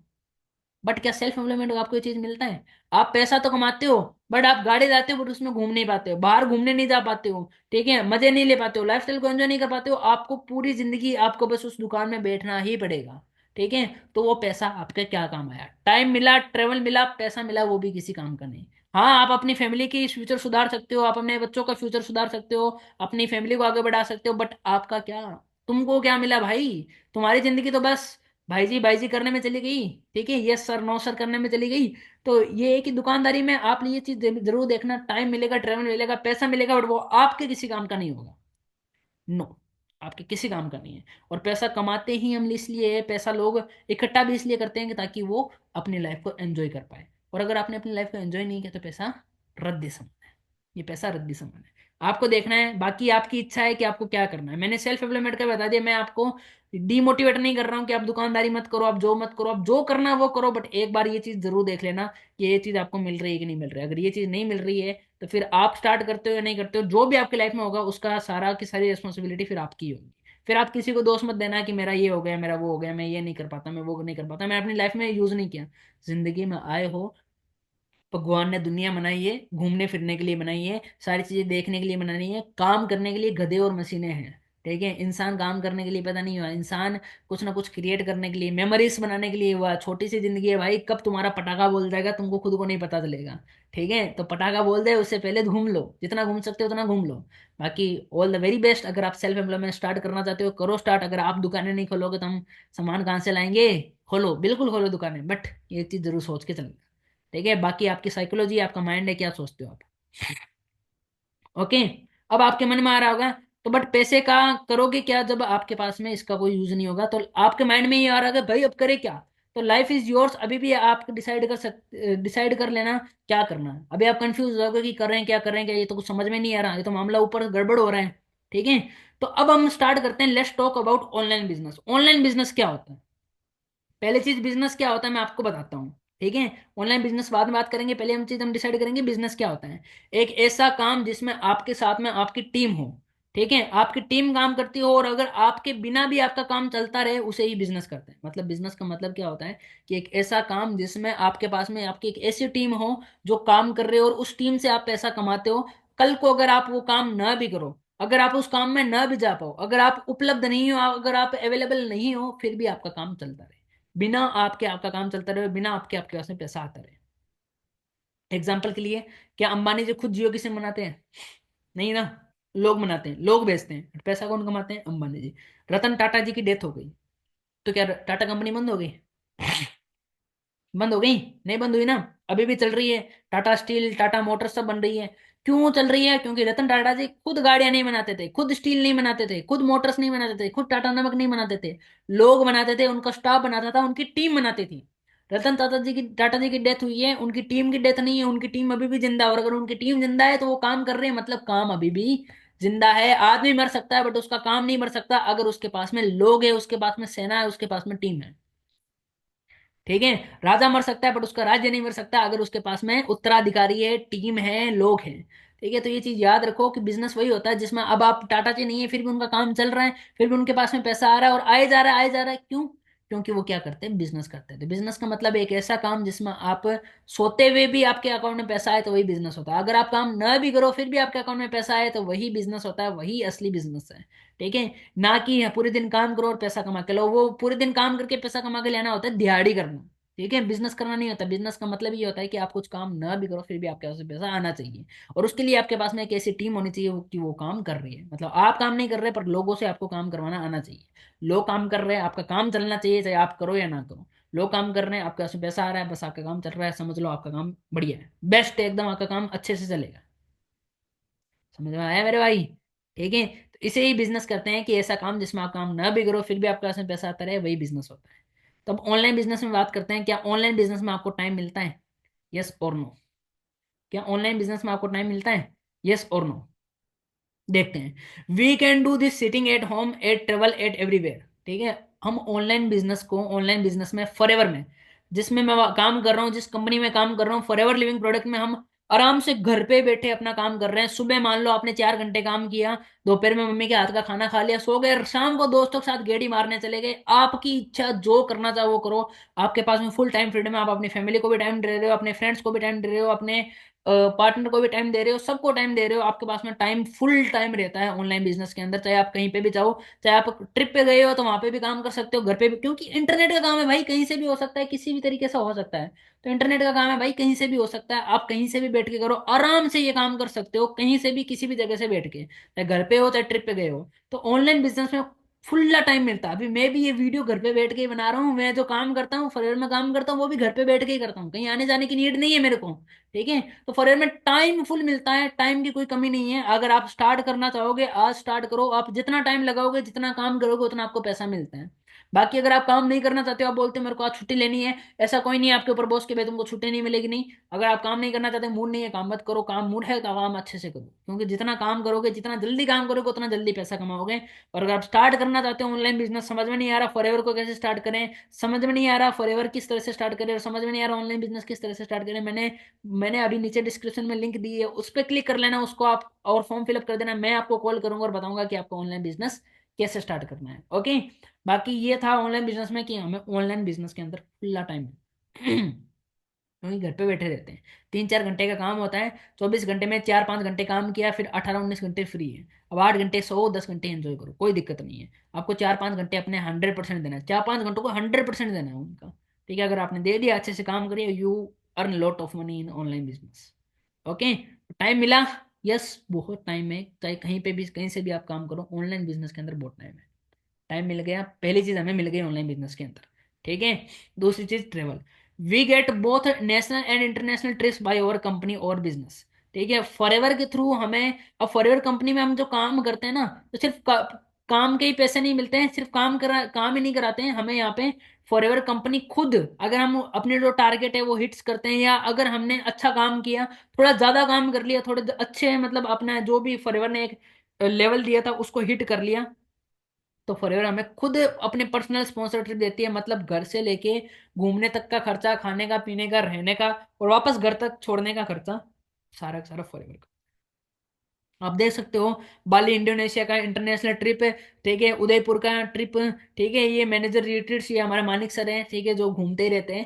बट क्या सेल्फ एम्प्लॉयमेंट को आपको ये चीज मिलता है? आप पैसा तो कमाते हो, बट आप गाड़ी लाते हो, बट उसमें घूम नहीं पाते हो, बाहर घूमने नहीं जा पाते हो। ठीक है। मजे नहीं ले पाते हो, लाइफस्टाइल को एंजॉय नहीं कर पाते हो। आपको पूरी जिंदगी आपको बस उस दुकान में बैठना ही पड़ेगा। ठीक है। तो वो पैसा आपके क्या काम आया? टाइम मिला, ट्रेवल मिला, पैसा मिला, वो भी किसी काम का नहीं। हाँ, आप अपनी फैमिली की फ्यूचर सुधार सकते हो, आप अपने बच्चों का फ्यूचर सुधार सकते हो, अपनी फैमिली को आगे बढ़ा सकते हो, बट आपका क्या? तुमको क्या मिला भाई? तुम्हारी जिंदगी तो बस भाई जी करने में चली गई। ठीक है। यस सर, नो सर करने में चली गई। तो ये है कि दुकानदारी में आप ये चीज जरूर देखना, टाइम मिलेगा, ट्रेवल मिलेगा, पैसा मिलेगा, बट वो आपके किसी काम का नहीं होगा। नो, आपके किसी काम का नहीं है। और पैसा कमाते ही हम इसलिए है, पैसा लोग इकट्ठा भी इसलिए करते हैं कि ताकि वो अपनी लाइफ को एंजॉय कर पाए। और अगर आपने अपनी लाइफ को एंजॉय नहीं किया तो पैसा रद्दी समझ, ये पैसा रद्दी सामान है। आपको देखना है, बाकी आपकी इच्छा है कि आपको क्या करना है। मैंने सेल्फ एम्प्लॉयमेंट का बता दिया, मैं आपको डीमोटिवेट नहीं कर रहा हूँ कि आप दुकानदारी मत करो, आप जो मत करो, आप जो करना है वो करो, बट एक बार ये चीज जरूर देख लेना कि ये चीज आपको मिल रही है कि नहीं मिल रही है। अगर ये चीज नहीं मिल रही है तो फिर आप स्टार्ट करते हो या नहीं करते हो, जो भी आपकी लाइफ में होगा उसका सारा की सारी रिस्पॉन्सिबिलिटी फिर आपकी ही होगी। फिर आप किसी को दोष मत देना कि मेरा ये हो गया, मेरा वो हो गया, मैं ये नहीं कर पाता, मैं वो नहीं कर पाता, मैं अपनी लाइफ में यूज नहीं किया। जिंदगी में आए हो, भगवान ने दुनिया बनाई है घूमने फिरने के लिए बनाई है, सारी चीजें देखने के लिए बनाई है, काम करने के लिए गधे और मशीनें हैं। ठीक है, इंसान काम करने के लिए पैदा नहीं हुआ, इंसान कुछ ना कुछ क्रिएट करने के लिए, मेमोरीज बनाने के लिए हुआ। छोटी सी जिंदगी है भाई, कब तुम्हारा पटाखा बोल जाएगा तुमको खुद को नहीं पता चलेगा। ठीक है, तो पटाखा बोल दे उससे पहले घूम लो, जितना घूम सकते हो उतना घूम लो। बाकी ऑल द वेरी बेस्ट। अगर आप सेल्फ एम्प्लॉयमेंट स्टार्ट करना चाहते हो करो स्टार्ट। अगर आप दुकानें नहीं खोलोगे तो हम सामान कहाँ से लाएंगे? खोलो, बिल्कुल खोलो दुकानें, बट ये चीज जरूर सोच के चलना। ठीक है, बाकी आपकी साइकोलॉजी, आपका माइंड है, क्या सोचते हो आप। ओके। अब आपके मन में आ रहा होगा, तो बट पैसे का करोगे क्या जब आपके पास में इसका कोई यूज नहीं होगा? तो आपके माइंड में ये आ रहा है कि भाई अब करे क्या? तो लाइफ इज योर्स, अभी भी आप डिसाइड कर लेना क्या करना है। अभी आप कंफ्यूज हो गए कि कर रहे हैं क्या, कर रहे हैं क्या, ये तो कुछ समझ में नहीं आ रहा, ये तो मामला ऊपर गड़बड़ हो रहा है। ठीक है, तो अब हम स्टार्ट करते हैं। Let's talk about online business. Online business क्या होता है? पहले चीज बिजनेस क्या होता है मैं आपको बताता हूँ। ठीक है, ऑनलाइन बिजनेस बाद में बात करेंगे, पहले हम डिसाइड करेंगे बिजनेस क्या होता है। एक ऐसा काम जिसमें आपके साथ में आपकी टीम हो। ठीक है, आपकी टीम काम करती हो और अगर आपके बिना भी आपका काम चलता रहे, उसे ही बिजनेस करते हैं। मतलब बिजनेस का मतलब क्या होता है कि एक ऐसा काम जिसमें आपके पास में आपकी एक ऐसी टीम हो जो काम कर रहे हो और उस टीम से आप पैसा कमाते हो। कल को अगर आप वो काम ना भी करो, अगर आप उस काम में ना भी जा पाओ, अगर आप उपलब्ध नहीं हो, अगर आप अवेलेबल नहीं हो, फिर भी आपका काम चलता रहे। बिना आपके आपका काम चलता रहे, बिना आपके पास में पैसा आता रहे। एग्जाम्पल के लिए, क्या अंबानी जी खुद जियो की सिम बनाते हैं? नहीं ना। लोग बनाते हैं, लोग बेचते हैं, पैसा कौन कमाते हैं? अंबानी जी। रतन टाटा जी की डेथ हो गई, तो क्या टाटा कंपनी बंद हो गई? बंद हो गई? नहीं बंद हुई ना, अभी भी चल रही है। टाटा स्टील, टाटा मोटर्स सब बन रही है। क्यों चल रही है? क्योंकि रतन टाटा जी खुद गाड़ियां नहीं बनाते थे, खुद स्टील नहीं बनाते थे, खुद मोटर्स नहीं बनाते थे, खुद टाटा नमक नहीं बनाते थे। लोग बनाते थे, उनका स्टाफ बनाता था, उनकी टीम बनाती थी। टाटा जी की डेथ हुई है, उनकी टीम की डेथ नहीं है, उनकी टीम अभी भी जिंदा है। और अगर उनकी टीम जिंदा है तो वो काम कर रहे हैं, मतलब काम अभी भी जिंदा है। आदमी मर सकता है बट उसका काम नहीं मर सकता, अगर उसके पास में लोग है, उसके पास में सेना है, उसके पास में टीम है। ठीक है, राजा मर सकता है बट उसका राज्य नहीं मर सकता, अगर उसके पास में उत्तराधिकारी है, टीम है, लोग हैं। ठीक है, तो ये चीज याद रखो कि बिजनेस वही होता है जिसमें अब आप टाटा जी नहीं है फिर भी उनका काम चल रहा है, फिर भी उनके पास में पैसा आ रहा है और आए जा रहा है, आए जा रहा है। क्यों? क्योंकि वो क्या करते हैं? बिजनेस करते हैं। तो बिजनेस का मतलब एक ऐसा काम जिसमें आप सोते हुए भी आपके अकाउंट में पैसा आए, तो वही बिजनेस होता है। अगर आप काम ना भी करो फिर भी आपके अकाउंट में पैसा आए, तो वही बिजनेस होता है, वही असली बिजनेस है। ठीक है, ना कि पूरे दिन काम करो और पैसा कमा के लो। वो पूरे दिन काम करके पैसा कमा के लेना होता है दिहाड़ी करना। ठीक है, बिजनेस करना नहीं होता। बिजनेस का मतलब ये होता है कि आप कुछ काम ना भी करो फिर भी आपके पास में पैसा आना चाहिए। और उसके लिए आपके पास में एक ऐसी टीम होनी चाहिए कि वो काम कर रही है। मतलब आप काम नहीं कर रहे पर लोगों से आपको काम करवाना आना चाहिए। लोग काम कर रहे हैं, आपका काम चलना चाहिए, चाहे आप करो या ना करो। लोग काम कर रहे हैं, आपके पास में पैसा आ रहा है, बस आपका काम चल रहा है, समझ लो आपका काम बढ़िया है, बेस्ट है एकदम, आपका काम अच्छे से चलेगा। समझ में आया मेरे भाई? ठीक है, तो इसे ही बिजनेस करते हैं कि ऐसा काम जिसमें आप काम ना भी करो फिर भी आपके पास में पैसा आता रहे, वही बिजनेस होता है। तो अब ऑनलाइन बिजनेस में बात करते हैं। क्या ऑनलाइन बिजनेस में आपको टाइम मिलता है? यस और नो? क्या ऑनलाइन बिजनेस में आपको टाइम मिलता है? यस और नो? देखते हैं। We can do this sitting at home, at travel, at everywhere. ठीक है, हम ऑनलाइन बिजनेस को, ऑनलाइन बिजनेस में फॉरएवर में, जिसमें मैं काम कर रहा हूँ, जिस कंपनी में काम कर रहा हूँ, फॉरएवर लिविंग प्रोडक्ट में, हम आराम से घर पे बैठे अपना काम कर रहे हैं। सुबह मान लो आपने 4 घंटे काम किया, दोपहर में मम्मी के हाथ का खाना खा लिया, सो गए, शाम को दोस्तों के साथ गेड़ी मारने चले गए। आपकी इच्छा, जो करना चाहो वो करो। आपके पास में फुल टाइम फ्रीडम है, आप अपनी फैमिली को भी टाइम दे रहे हो, अपने फ्रेंड्स को भी टाइम दे रहे हो, अपने पार्टनर को भी टाइम दे रहे हो, सबको टाइम दे रहे हो। आपके पास में टाइम, फुल टाइम रहता है ऑनलाइन बिजनेस के अंदर। चाहे आप कहीं पे भी जाओ, चाहे आप ट्रिप पे गए हो तो वहां पे भी काम कर सकते हो, घर पे भी, क्योंकि इंटरनेट का काम है भाई, कहीं से भी हो सकता है, किसी भी तरीके से हो सकता है। तो इंटरनेट का काम है भाई, कहीं से भी हो सकता है, आप कहीं से भी बैठ के करो, आराम से ये काम कर सकते हो, कहीं से भी, किसी भी जगह से बैठ के, चाहे घर पे हो चाहे ट्रिप पे गए हो। तो ऑनलाइन बिजनेस में फुल्ला टाइम मिलता है। अभी मैं भी ये वीडियो घर पे बैठ के ही बना रहा हूँ, मैं जो काम करता हूँ, फॉरएवर में काम करता हूँ, वो भी घर पे बैठ के ही करता हूँ, कहीं आने जाने की नीड नहीं है मेरे को। ठीक है, तो फॉरएवर में टाइम फुल मिलता है, टाइम की कोई कमी नहीं है। अगर आप स्टार्ट करना चाहोगे आज स्टार्ट करो, आप जितना टाइम लगाओगे, जितना काम करोगे, उतना आपको पैसा मिलता है। बाकी अगर आप काम नहीं करना चाहते हो, आप बोलते हो मेरे को आज छुट्टी लेनी है, ऐसा कोई नहीं है आपके ऊपर बॉस के, भाई तुमको छुट्टी नहीं मिलेगी, नहीं। अगर आप काम नहीं करना चाहते, मूड नहीं है, काम मत करो। काम मूड है, काम अच्छे से करो, क्योंकि जितना काम करोगे, जितना जल्दी काम करोगे, उतना जल्दी पैसा कमाओगे। और अगर आप स्टार्ट करना चाहते हो ऑनलाइन बिजनेस, समझ में नहीं आ रहा फॉरएवर को कैसे स्टार्ट करें, समझ में नहीं आ रहा फॉरएवर किस तरह से स्टार्ट करें, और समझ में नहीं आ रहा ऑनलाइन बिजनेस किस तरह से स्टार्ट करें, मैंने अभी नीचे डिस्क्रिप्शन में लिंक दी है, उस पर क्लिक कर लेना, उसको आप और फॉर्म फिलअप कर देना। मैं आपको कॉल करूंगा और बताऊंगा कि आपको ऑनलाइन बिजनेस कैसे स्टार्ट करना है। ओके, बाकी ये था ऑनलाइन बिजनेस में कि हमें ऑनलाइन बिजनेस के अंदर खुला टाइम है। क्योंकि घर पे बैठे रहते हैं। 3-4 घंटे का काम होता है, 24 घंटे में 4-5 घंटे काम किया, फिर 18-19 घंटे फ्री है। अब 8 घंटे सो, 10 घंटे एंजॉय करो, कोई दिक्कत नहीं है। आपको 4-5 घंटे अपने 100% देना है, 4-5 घंटों को 100% देना है उनका। ठीक है, अगर आपने दे दिया, अच्छे से काम करिए, you earn lot of money in online business. Okay. Time मिला? यस, बहुत टाइम है, चाहे कहीं पे भी कहीं से भी आप काम करो, ऑनलाइन बिजनेस के अंदर बहुत टाइम है। टाइम मिल गया, पहली चीज हमें मिल गई ऑनलाइन बिजनेस के अंदर। ठीक है। दूसरी चीज travel. We get both national and international trips by our company और बिजनेस। ठीक है, फॉरएवर के थ्रू हमें, अब फॉरएवर कंपनी में हम जो काम करते हैं ना, तो सिर्फ काम के ही पैसे नहीं मिलते हैं, सिर्फ काम ही नहीं कराते हैं हमें यहाँ पे। फॉरएवर कंपनी खुद, अगर हम अपने जो टारगेट है वो हिट्स करते हैं, या अगर हमने अच्छा काम किया, थोड़ा ज्यादा काम कर लिया, थोड़े अच्छे मतलब अपना जो भी फॉरएवर ने एक लेवल दिया था उसको हिट कर लिया, तो फॉरएवर हमें खुद अपने पर्सनल स्पॉन्सर ट्रिप देती है। मतलब घर से लेके घूमने तक का खर्चा, खाने का, पीने का, रहने का, और वापस घर तक छोड़ने का खर्चा, सारा का सारा फॉरएवर। आप देख सकते हो, बाली इंडोनेशिया का इंटरनेशनल ट्रिप है। ठीक है, उदयपुर का ट्रिप। ठीक है, ये मैनेजर रिट्रीट्स, ये हमारे मानिक सर हैं, ठीक है, जो घूमते ही रहते हैं।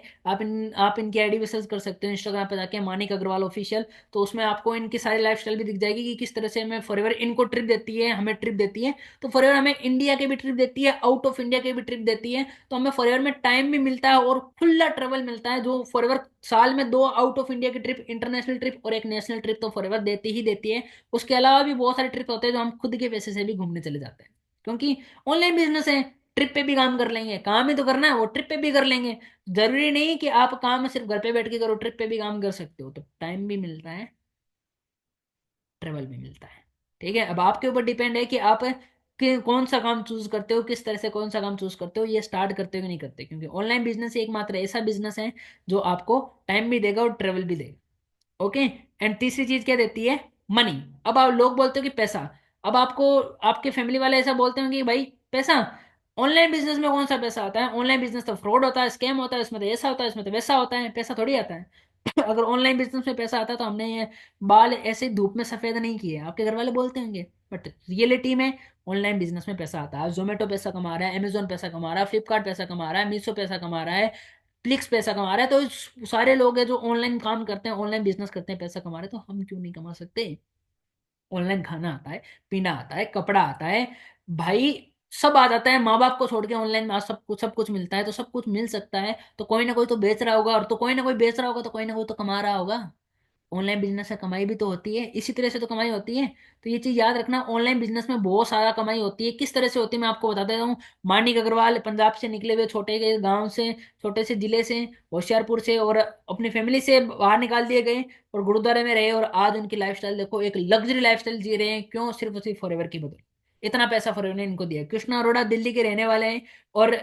आप इनकी आईडी भी सर्च कर सकते हो इंस्टाग्राम पे जाके, मानिक अग्रवाल ऑफिशियल। तो उसमें आपको इनकी सारी लाइफस्टाइल भी दिख जाएगी कि किस तरह से हमें फॉरएवर इनको ट्रिप देती है, हमें ट्रिप देती है। तो फॉरएवर हमें इंडिया के भी ट्रिप देती है, आउट ऑफ इंडिया के भी ट्रिप देती है। तो हमें फॉरएवर में टाइम भी मिलता है और खुला ट्रेवल मिलता है, जो फॉरएवर साल में दो आउट ऑफ इंडिया की ट्रिप, इंटरनेशनल ट्रिप और एक नेशनल ट्रिप, तो फॉरएवर देती ही देती है। उसके अलावा भी बहुत सारे ट्रिप होते हैं जो हम खुद के पैसे से भी घूमने चले जाते हैं, क्योंकि ऑनलाइन बिजनेस है। ट्रिप पे भी काम कर लेंगे, काम ही तो करना है, वो ट्रिप पे भी कर लेंगे। जरूरी नहीं कि आप काम सिर्फ घर पे बैठ के करो, ट्रिप पे भी काम कर सकते हो, तो टाइम भी मिलता है, ट्रेवल भी मिलता है। ठीक है, अब आपके ऊपर डिपेंड है कि आप कौन सा काम चूज करते हो, किस तरह से कौन सा काम चूज करते हो, ये स्टार्ट करते हो कि नहीं करते, क्योंकि ऑनलाइन बिजनेस एकमात्र ऐसा बिजनेस है जो आपको टाइम भी देगा और ट्रेवल भी देगा। ओके। एंड तीसरी चीज क्या देती है? मनी। अब आप लोग बोलते हो कि पैसा। अब आपको आपके फैमिली वाले ऐसा बोलते होंगे कि भाई पैसा, ऑनलाइन बिजनेस में कौन सा पैसा आता है, ऑनलाइन बिजनेस तो फ्रॉड होता है, स्कैम होता है, इसमें तो ऐसा होता है, इसमें तो वैसा होता है, पैसा थोड़ी आता है। अगर ऑनलाइन बिजनेस में पैसा आता तो हमने ये बाल ऐसे धूप में सफेद नहीं किए, आपके घर वाले बोलते होंगे। बट रियलिटी में ऑनलाइन बिजनेस में पैसा आता है। जोमेटो पैसा कमा रहा है, अमेजोन पैसा कमा रहा है, फ्लिपकार्ट पैसा कमा रहा है, मीशो पैसा कमा रहा है, क्लिक्स पैसा कमा रहा है। तो सारे लोग हैं जो ऑनलाइन काम करते हैं, ऑनलाइन बिजनेस करते हैं, पैसा कमा रहे हैं, तो हम क्यों नहीं कमा सकते? ऑनलाइन खाना आता है, पीना आता है, कपड़ा आता है, भाई सब आ जाता है। माँ बाप को छोड़ के ऑनलाइन में आज सब कुछ मिलता है, तो सब कुछ मिल सकता है, तो कोई ना कोई तो बेच रहा होगा, और तो कोई ना कोई बेच रहा होगा, तो कोई ना कोई तो कमा रहा होगा। ऑनलाइन बिजनेस से कमाई भी तो होती है, इसी तरह से तो कमाई होती है। तो ये चीज याद रखना, ऑनलाइन बिजनेस में बहुत सारा कमाई होती है। किस तरह से होती है मैं आपको बता देता हूँ। मानिक अग्रवाल पंजाब से निकले हुए, छोटे के गांव से, छोटे से जिले से, होशियारपुर से, और अपनी फैमिली से बाहर निकाल दिए गए, और गुरुद्वारे में रहे, और आज उनकी लाइफस्टाइल देखो, एक लग्जरी लाइफस्टाइल जी रहे हैं। क्यों? सिर्फ और सिर्फ फॉरएवर की बदौलत। इतना पैसा फॉरएवर ने इनको दिया। कृष्णा अरोड़ा दिल्ली के रहने वाले हैं, और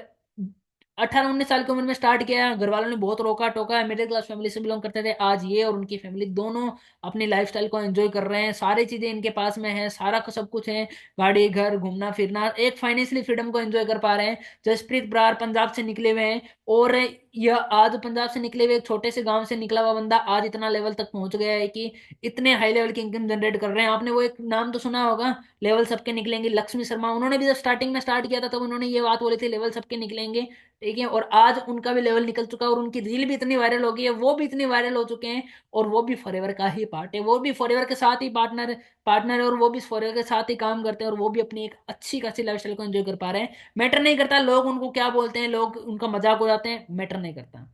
18-19 साल की उम्र में स्टार्ट किया। घर वालों ने बहुत रोका टोका, मिडिल क्लास फैमिली से बिलोंग करते थे। आज ये और उनकी फैमिली दोनों अपनी लाइफस्टाइल को एंजॉय कर रहे हैं, सारी चीजें इनके पास में है, सारा सब कुछ है, गाड़ी, घर, घूमना फिरना, एक फाइनेंशियली फ्रीडम को एंजॉय कर पा रहे हैं। जसप्रीत बरार पंजाब से निकले हुए हैं, और यह आज पंजाब से निकले हुए एक छोटे से गांव से निकला हुआ बंदा आज इतना लेवल तक पहुंच गया है कि इतने हाई लेवल की इनकम जनरेट कर रहे हैं। आपने वो एक नाम तो सुना होगा, लेवल सबके निकलेंगे, लक्ष्मी शर्मा। उन्होंने भी जब स्टार्टिंग में स्टार्ट किया था तब उन्होंने ये बात बोली थी, लेवल सबके निकलेंगे। ठीक है, और आज उनका भी लेवल निकल चुका है, और उनकी रील भी इतनी वायरल हो गई है, वो भी इतनी वायरल हो चुके हैं, और वो भी फॉरएवर का ही पार्ट है, वो भी फॉरएवर के साथ ही पार्टनर पार्टनर है, और वो भी फॉरएवर के साथ ही काम करते हैं, और वो भी अपनी एक अच्छी खासी लाइफस्टाइल को एंजॉय कर पा रहे हैं। मैटर नहीं करता लोग उनको क्या बोलते हैं, लोग उनका मजाक उड़ाते हैं, मैटर नहीं करता।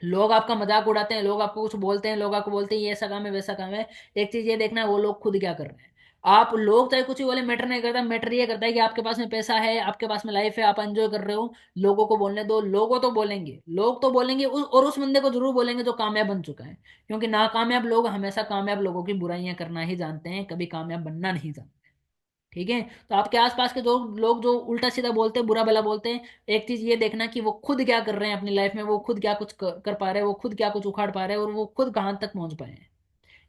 लोग आपका मजाक उड़ाते हैं, लोग आपको कुछ बोलते हैं, लोग आपको बोलते हैं ये ऐसा काम है, वैसा काम है। एक चीज ये देखना है, वो लोग खुद क्या कर रहे हैं। आप लोग चाहे कुछ ही बोले, मैटर नहीं करता। मैटर ये करता है कि आपके पास में पैसा है, आपके पास में लाइफ है, आप एंजॉय कर रहे हो। लोगों को बोलने दो, लोगों तो बोलेंगे, लोग तो बोलेंगे, और उस बंदे को जरूर बोलेंगे जो कामयाब बन चुका है। क्योंकि नाकामयाब लोग हमेशा कामयाब लोगों की बुराइयां करना ही जानते हैं, कभी कामयाब बनना नहीं जानते। ठीक है, तो आपके आसपास के जो लोग जो उल्टा सीधा बोलते हैं, बुरा भला बोलते हैं, एक चीज ये देखना कि वो खुद क्या कर रहे हैं अपनी लाइफ में, वो खुद क्या कुछ कर पा रहे हैं, वो खुद क्या कुछ उखाड़ पा रहे हैं, और वो खुद कहाँ तक पहुंच पाए हैं।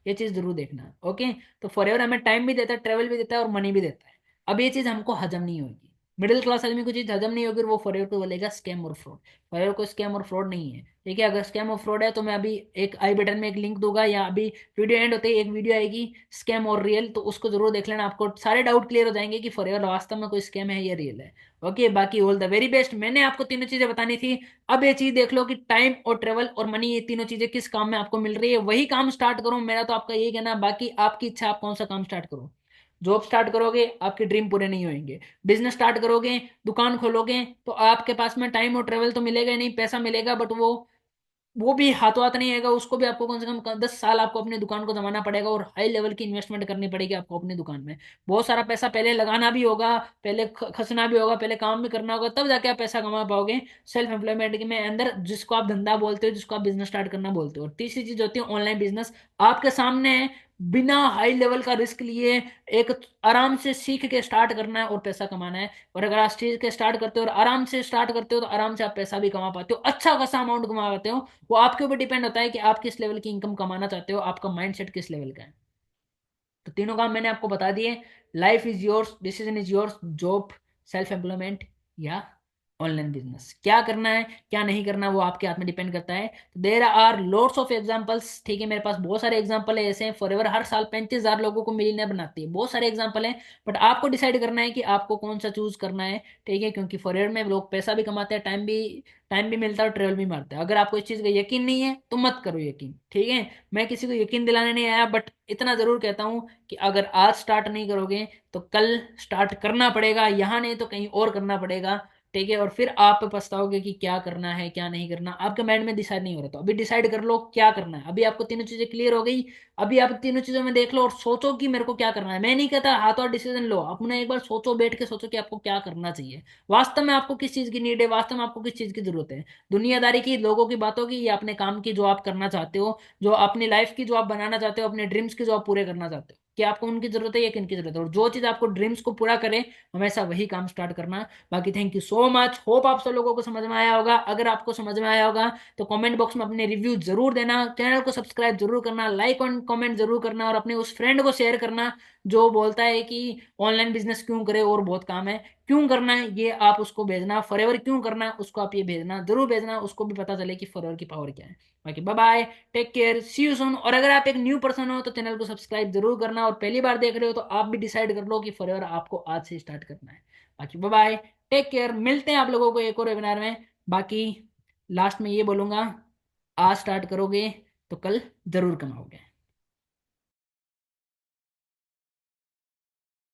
ये चीज जरूर देखना है। ओके। तो फॉरएवर हमें टाइम भी देता है, ट्रेवल भी देता है, और मनी भी देता है। अब ये चीज हमको हजम नहीं होगी। मिडिल क्लास आदमी को चीज हजम नहीं होगी, और वो फॉरएवर को बोलेगा स्कैम और फ्रॉड। फॉरएवर को स्कैम और फ्रॉड नहीं है, ठीक है। अगर स्कैम और फ्रॉड है तो मैं अभी एक आई बटन में एक लिंक दूंगा, या अभी वीडियो एंड होते ही एक वीडियो आएगी स्कैम और रियल, तो उसको जरूर देख लेना, आपको सारे डाउट क्लियर हो जाएंगे कि फॉरएवर वास्तव में कोई स्कैम है या रियल है। ओके, बाकी ऑल द वेरी बेस्ट। मैंने आपको तीनों चीजें बतानी थी। अब ये चीज देख लो कि टाइम और ट्रेवल और मनी, ये तीनों चीजें किस काम में आपको मिल रही है, वही काम स्टार्ट करो। मेरा तो आपका यही कहना है, बाकी आपकी इच्छा, आप कौन सा काम स्टार्ट करो। जॉब स्टार्ट करोगे आपके ड्रीम पूरे नहीं होंगे, बिजनेस स्टार्ट करोगे, दुकान खोलोगे, तो आपके पास में टाइम और ट्रेवल तो मिलेगा ही नहीं, पैसा मिलेगा बट वो भी हाथों हाथ नहीं आएगा, उसको भी आपको कम से कम 10 साल आपको अपनी दुकान को जमाना पड़ेगा, और हाई लेवल की इन्वेस्टमेंट करनी पड़ेगी आपको अपनी दुकान में। बहुत सारा पैसा पहले लगाना भी होगा, पहले खसना भी होगा, पहले काम भी करना होगा, तब जाके आप पैसा कमा पाओगे सेल्फ एम्प्लॉयमेंट में अंदर, जिसको आप धंधा बोलते हो, जिसको आप बिजनेस स्टार्ट करना बोलते हो। और तीसरी चीज होती है ऑनलाइन बिजनेस। आपके सामने है, बिना हाई लेवल का रिस्क लिए एक आराम से सीख के स्टार्ट करना है और पैसा कमाना है। और अगर आप सीख के स्टार्ट करते हो और आराम से स्टार्ट करते हो, तो आराम से आप पैसा भी कमा पाते हो, अच्छा खासा अमाउंट कमा पाते हो। वो आपके ऊपर डिपेंड होता है कि आप किस लेवल की इनकम कमाना चाहते हो, आपका माइंडसेट किस लेवल का है। तो तीनों काम मैंने आपको बता दिए। Life is yours, decision is yours. Job, self employment या ऑनलाइन बिजनेस, क्या करना है क्या नहीं करना वो आपके हाथ में डिपेंड करता है। There are lots of examples, ठीक है, मेरे पास बहुत सारे एग्जांपल है ऐसे। फॉरएवर हर साल 35,000 लोगों को मिलियनेयर बनाती है, बहुत सारे एग्जांपल हैं। बट आपको डिसाइड करना है कि आपको कौन सा चूज करना है, ठीक है, क्योंकि फॉरएवर में लोग पैसा भी कमाते हैं, टाइम भी मिलता है और ट्रेवल भी मारते हैं। अगर आपको इस चीज का यकीन नहीं है तो मत करो यकीन, ठीक है। मैं किसी को यकीन दिलाने नहीं आया, बट इतना जरूर कहता हूं कि अगर आज स्टार्ट नहीं करोगे तो कल स्टार्ट करना पड़ेगा, यहां नहीं तो कहीं और करना पड़ेगा, ठीक है। और फिर आप पछताओगे कि क्या करना है क्या नहीं करना, आपके माइंड में डिसाइड नहीं हो रहा, तो अभी डिसाइड कर लो क्या करना है। अभी आपको तीनों चीजें क्लियर हो गई, अभी आप तीनों चीजों में देख लो और सोचो कि मेरे को क्या करना है। मैं नहीं कहता हाथों हाथ डिसीजन लो, अपने एक बार सोचो, बैठ के सोचो कि आपको क्या करना चाहिए, वास्तव में आपको किस चीज की नीड है, वास्तव में आपको किस चीज की जरूरत है। दुनियादारी की, लोगों की बातों की, या अपने काम की जो आप करना चाहते हो, जो अपनी लाइफ की जो आप बनाना चाहते हो, अपने ड्रीम्स की जो आप पूरे करना चाहते हो, कि आपको उनकी जरूरत है या किनकी जरूरत है। और जो चीज आपको ड्रीम्स को पूरा करे, हमेशा वही काम स्टार्ट करना। बाकी thank you so much, hope आप सब लोगों को समझ में आया होगा। अगर आपको समझ में आया होगा तो कमेंट बॉक्स में अपने रिव्यू जरूर देना, चैनल को सब्सक्राइब जरूर करना, लाइक और कमेंट जरूर करना, और अपने उस फ्रेंड को शेयर करना जो बोलता है कि ऑनलाइन बिजनेस क्यों करे और बहुत काम है, क्यों करना है ये आप उसको भेजना, फॉरएवर क्यों करना है उसको आप ये भेजना, जरूर भेजना, उसको भी पता चले कि फॉरएवर की पावर क्या है। बाकी bye bye, take care, see you soon. और अगर आप एक न्यू पर्सन हो तो चैनल को सब्सक्राइब जरूर करना, और पहली बार देख रहे हो तो आप भी डिसाइड कर लो कि फॉरएवर आपको आज से स्टार्ट करना है। बाकी बाय बाय, टेक केयर, मिलते हैं आप लोगों को एक और वेबिनार में। बाकी लास्ट में ये बोलूंगा, आज स्टार्ट करोगे तो कल जरूर कमाओगे।